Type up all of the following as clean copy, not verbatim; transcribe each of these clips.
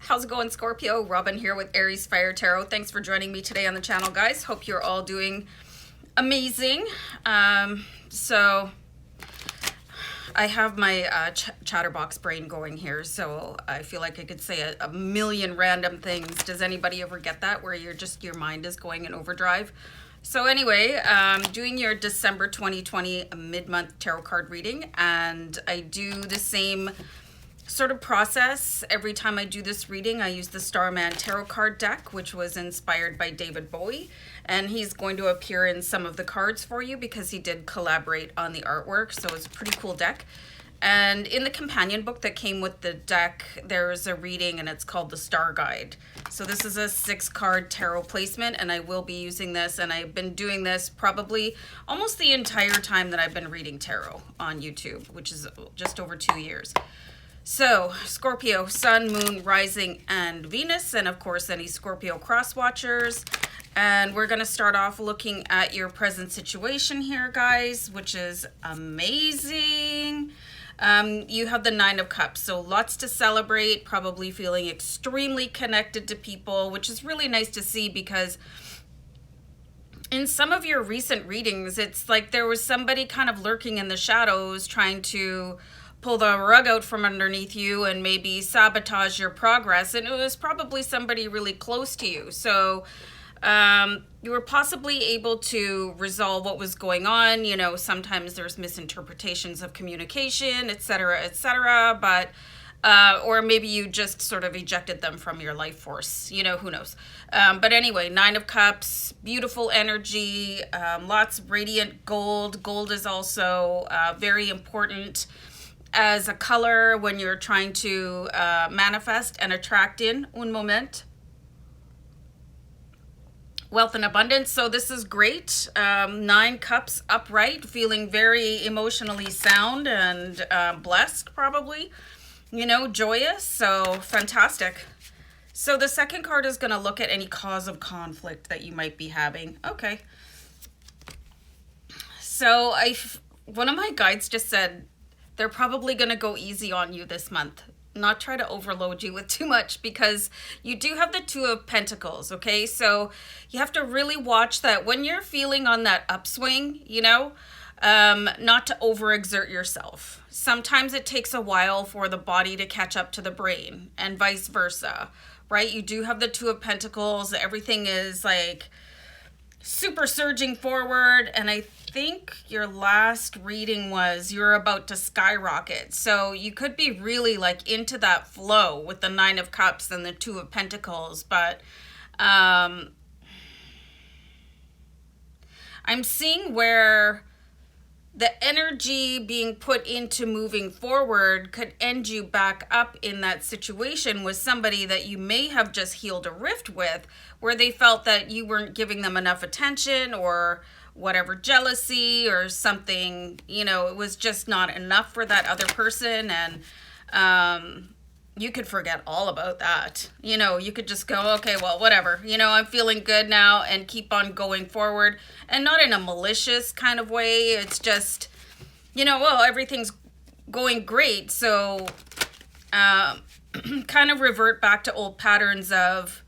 How's it going, Scorpio? Robin here with Aries Fire Tarot. Thanks for joining me today on the channel, guys. Hope you're all doing amazing. So I have my chatterbox brain going here, so I feel like I could say a million random things. Does anybody ever get that, where your mind is going in overdrive? So anyway, doing your December 2020 mid-month tarot card reading, and I do the same sort of process every time I do this reading. I use the Starman Tarot card deck, which was inspired by David Bowie, and he's going to appear in some of the cards for you because he did collaborate on the artwork, so it's a pretty cool deck. And in the companion book that came with the deck, there's a reading and it's called the Star Guide. So this is a 6-card tarot placement, and I will be using this, and I've been doing this probably almost the entire time that I've been reading tarot on YouTube, which is just over 2 years. So, Scorpio, Sun, Moon, Rising, and Venus, and of course any Scorpio cross watchers. And we're going to start off looking at your present situation here, guys, which is amazing. You have the 9 of Cups, so lots to celebrate, probably feeling extremely connected to people, which is really nice to see because in some of your recent readings, it's like there was somebody kind of lurking in the shadows trying to pull the rug out from underneath you and maybe sabotage your progress. And it was probably somebody really close to you. So you were possibly able to resolve what was going on. You know, sometimes there's misinterpretations of communication, etc., but or maybe you just sort of ejected them from your life force. You know, who knows? But anyway, 9 of Cups, beautiful energy, lots of radiant gold. Gold is also very important as a color when you're trying to manifest and attract in un moment. Wealth and abundance. So this is great. 9 cups upright, feeling very emotionally sound and blessed, probably, you know, joyous. So fantastic. So the second card is going to look at any cause of conflict that you might be having. Okay. So one of my guides just said, they're probably going to go easy on you this month. Not try to overload you with too much, because you do have the 2 of Pentacles, okay? So you have to really watch that when you're feeling on that upswing, you know, not to overexert yourself. Sometimes it takes a while for the body to catch up to the brain, and vice versa, right? You do have the 2 of Pentacles. Everything is like super surging forward, and I think your last reading was you're about to skyrocket. So you could be really like into that flow with the 9 of Cups and the 2 of Pentacles, but I'm seeing where the energy being put into moving forward could end you back up in that situation with somebody that you may have just healed a rift with, where they felt that you weren't giving them enough attention, or whatever, jealousy or something, you know, it was just not enough for that other person. And you could forget all about that. You know, you could just go, okay, well, whatever. You know, I'm feeling good now, and keep on going forward. And not in a malicious kind of way. It's just, you know, well, everything's going great. So kind of revert back to old patterns of,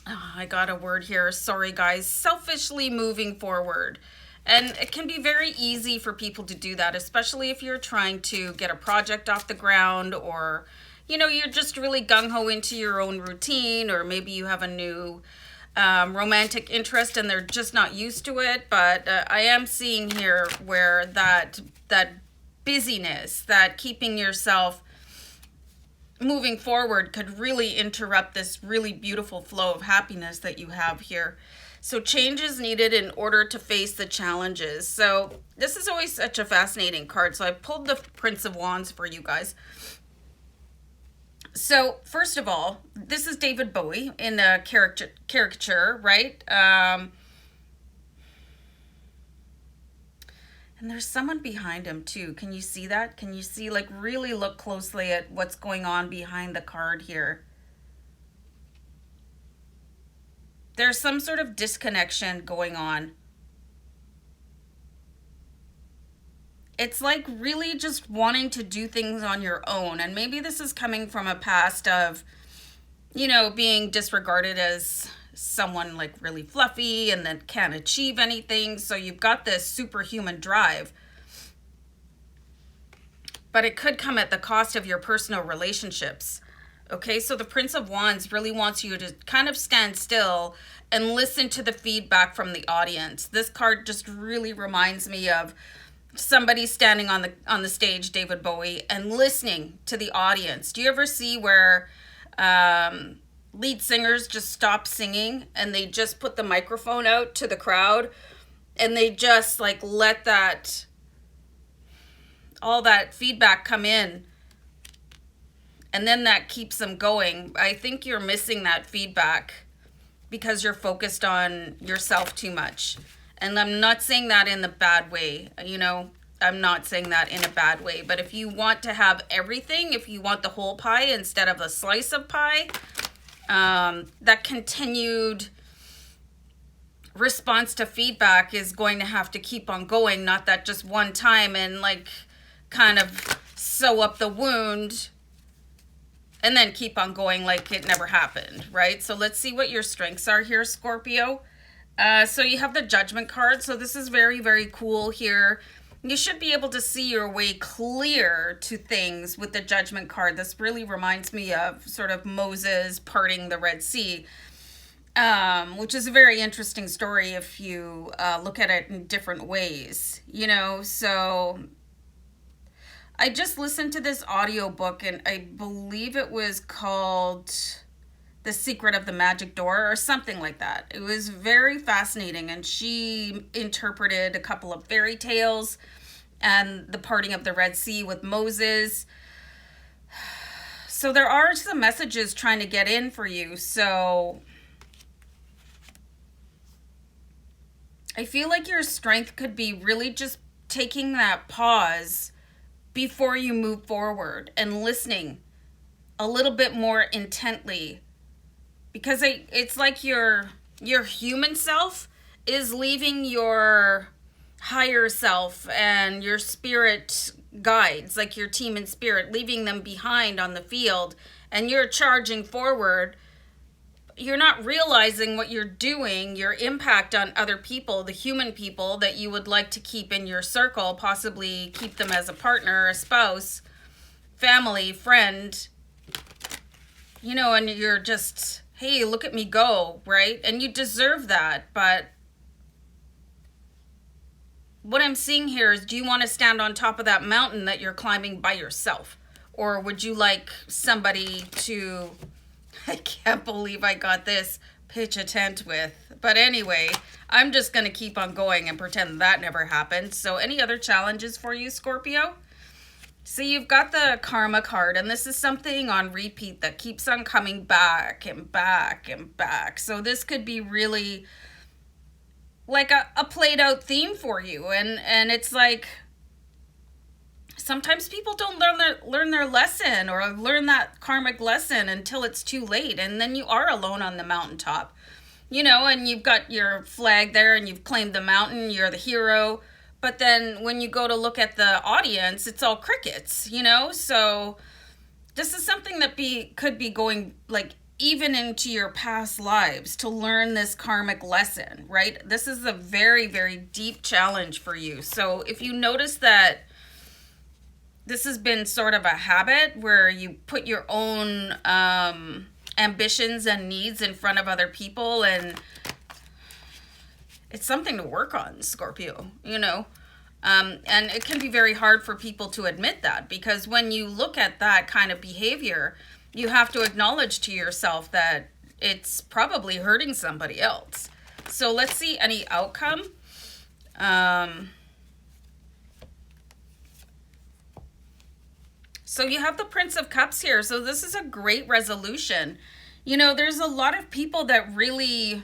I got a word here. Sorry, guys. Selfishly moving forward. And it can be very easy for people to do that, especially if you're trying to get a project off the ground, or, you know, you're just really gung-ho into your own routine, or maybe you have a new romantic interest and they're just not used to it. But I am seeing here where that busyness, that keeping yourself moving forward could really interrupt this really beautiful flow of happiness that you have here. So change is needed in order to face the challenges. So this is always such a fascinating card. So I pulled the Prince of Wands for you guys. So first of all, this is David Bowie in a caricature, right? And there's someone behind him too. Can you see that? Can you see, like, really look closely at what's going on behind the card here? There's some sort of disconnection going on. it's like really just wanting to do things on your own. And maybe this is coming from a past of, being disregarded as someone like really fluffy and that can't achieve anything. So you've got this superhuman drive. But it could come at the cost of your personal relationships. Okay, so the Prince of Wands really wants you to kind of stand still and listen to the feedback from the audience. This card just really reminds me of somebody standing on the stage, David Bowie, and listening to the audience. Do you ever see where lead singers just stop singing and they just put the microphone out to the crowd and they just like let all that feedback come in, and then that keeps them going? I think you're missing that feedback because you're focused on yourself too much. And I'm not saying that in the bad way, I'm not saying that in a bad way. But if you want to have everything, if you want the whole pie instead of a slice of pie, that continued response to feedback is going to have to keep on going, not that just one time and like kind of sew up the wound and then keep on going like it never happened, right? So let's see what your strengths are here, Scorpio. So you have the Judgment card. So this is very, very cool here. You should be able to see your way clear to things with the Judgment card. This really reminds me of sort of Moses parting the Red Sea, which is a very interesting story if you look at it in different ways, So I just listened to this audiobook, and I believe it was called The Secret of the Magic Door or something like that. It was very fascinating, and she interpreted a couple of fairy tales and the parting of the Red Sea with Moses. So there are some messages trying to get in for you. So I feel like your strength could be really just taking that pause before you move forward and listening a little bit more intently, because it's like your human self is leaving your higher self and your spirit guides, like your team in spirit, leaving them behind on the field, and you're charging forward. You're not realizing what you're doing, your impact on other people, the human people that you would like to keep in your circle, possibly keep them as a partner, a spouse, family, friend, and you're just, hey, look at me go, right? And you deserve that. But what I'm seeing here is, do you want to stand on top of that mountain that you're climbing by yourself? Or would you like somebody to, I can't believe I got this, pitch a tent with? But anyway, I'm just going to keep on going and pretend that never happened. So any other challenges for you, Scorpio? So you've got the Karma card, and this is something on repeat that keeps on coming back and back and back. So this could be really like a played out theme for you. And it's like, sometimes people don't learn their lesson or learn that karmic lesson until it's too late. And then you are alone on the mountaintop, and you've got your flag there and you've claimed the mountain, you're the hero. But then when you go to look at the audience, it's all crickets, So this is something that could be going like even into your past lives to learn this karmic lesson, right? This is a very, very deep challenge for you. So if you notice that this has been sort of a habit where you put your own ambitions and needs in front of other people, and it's something to work on, Scorpio, and it can be very hard for people to admit that, because when you look at that kind of behavior, you have to acknowledge to yourself that it's probably hurting somebody else. So let's see any outcome. So you have the Prince of Cups here. So this is a great resolution. There's a lot of people that really,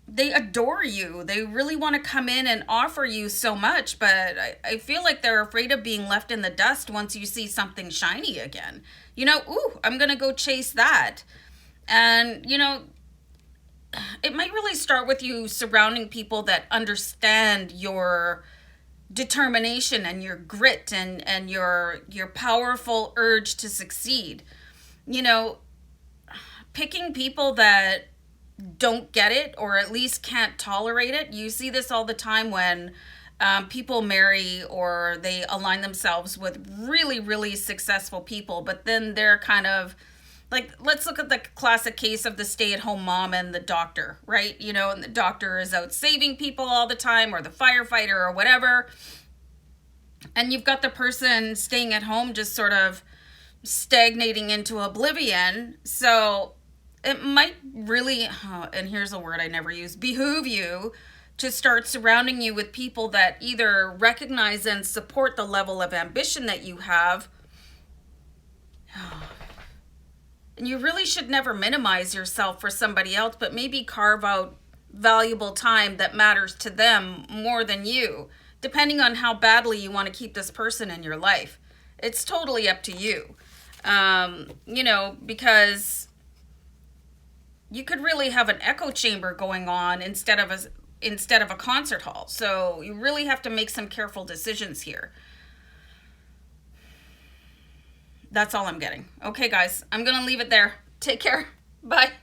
they adore you. They really want to come in and offer you so much, but I feel like they're afraid of being left in the dust once you see something shiny again. Ooh, I'm going to go chase that. And, it might really start with you surrounding people that understand your determination and your grit and your powerful urge to succeed. You know, picking people that don't get it or at least can't tolerate it. You see this all the time when people marry or they align themselves with really, really successful people, but then they're kind of like, let's look at the classic case of the stay-at-home mom and the doctor, right? You know, and the doctor is out saving people all the time, or the firefighter or whatever. And you've got the person staying at home just sort of stagnating into oblivion. So it might really, and here's a word I never use, behoove you to start surrounding you with people that either recognize and support the level of ambition that you have. And you really should never minimize yourself for somebody else, but maybe carve out valuable time that matters to them more than you, depending on how badly you want to keep this person in your life. It's totally up to you. You know, because you could really have an echo chamber going on instead of a concert hall. So you really have to make some careful decisions here. That's all I'm getting. Okay, guys, I'm going to leave it there. Take care. Bye.